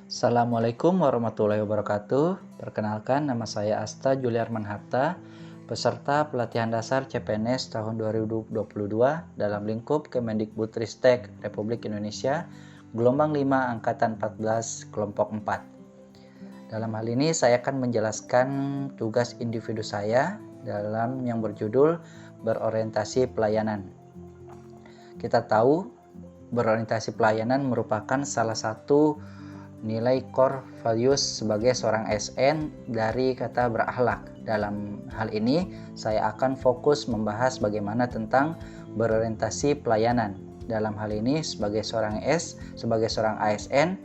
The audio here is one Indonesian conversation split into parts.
Assalamualaikum warahmatullahi wabarakatuh. Perkenalkan, nama saya Asta Juliarman Hatta, peserta pelatihan dasar CPNS tahun 2022 dalam lingkup Kemendikbudristek Republik Indonesia, gelombang 5 angkatan 14 kelompok 4. Dalam hal ini saya akan menjelaskan tugas individu saya dalam yang berjudul berorientasi pelayanan. Kita tahu berorientasi pelayanan merupakan salah satu nilai core values sebagai seorang ASN dari kata berakhlak. Dalam hal ini, saya akan fokus membahas bagaimana tentang berorientasi pelayanan. Dalam hal ini, sebagai seorang ASN,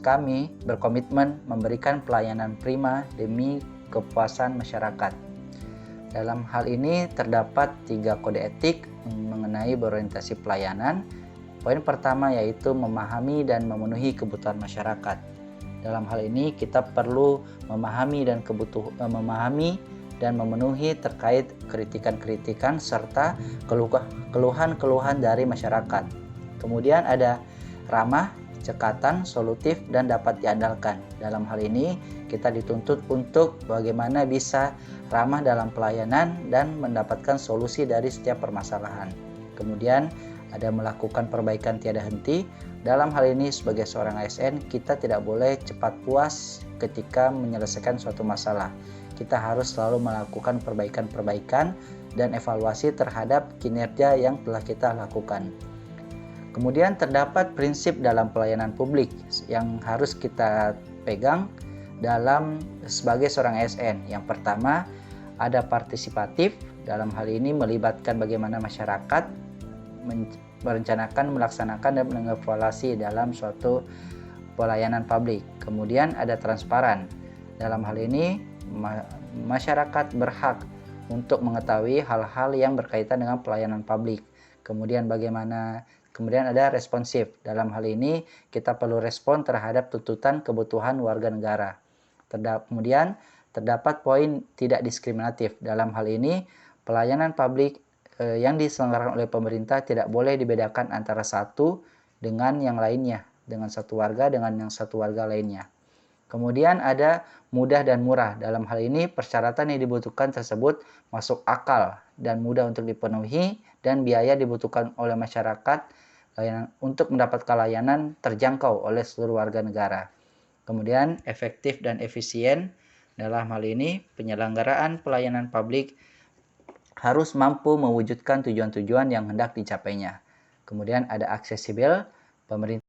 kami berkomitmen memberikan pelayanan prima demi kepuasan masyarakat. Dalam hal ini terdapat 3 kode etik mengenai berorientasi pelayanan. Poin pertama yaitu memahami dan memenuhi kebutuhan masyarakat. Dalam hal ini kita perlu memahami dan memenuhi terkait kritikan-kritikan serta keluhan-keluhan dari masyarakat. Kemudian ada ramah, cekatan, solutif, dan dapat diandalkan. Dalam hal ini kita dituntut untuk bagaimana bisa ramah dalam pelayanan dan mendapatkan solusi dari setiap permasalahan. Kemudian ada melakukan perbaikan tiada henti. Dalam hal ini sebagai seorang ASN, kita tidak boleh cepat puas ketika menyelesaikan suatu masalah. Kita harus selalu melakukan perbaikan-perbaikan dan evaluasi terhadap kinerja yang telah kita lakukan. Kemudian terdapat prinsip dalam pelayanan publik yang harus kita pegang dalam sebagai seorang ASN. Yang pertama, ada partisipatif. Dalam hal ini melibatkan bagaimana masyarakat merencanakan, melaksanakan, dan mengevaluasi dalam suatu pelayanan publik. Kemudian ada transparan. Dalam hal ini masyarakat berhak untuk mengetahui hal-hal yang berkaitan dengan pelayanan publik. Kemudian ada responsif. Dalam hal ini kita perlu respon terhadap tuntutan kebutuhan warga negara. Kemudian terdapat poin tidak diskriminatif. Dalam hal ini pelayanan publik yang diselenggarakan oleh pemerintah tidak boleh dibedakan antara satu dengan yang lainnya, dengan satu warga dengan yang satu warga lainnya. Kemudian ada mudah dan murah. Dalam hal ini persyaratan yang dibutuhkan tersebut masuk akal dan mudah untuk dipenuhi, dan biaya dibutuhkan oleh masyarakat untuk mendapatkan layanan terjangkau oleh seluruh warga negara. Kemudian efektif dan efisien. Dalam hal ini penyelenggaraan pelayanan publik harus mampu mewujudkan tujuan-tujuan yang hendak dicapainya. Kemudian ada aksesibel. Pemerintah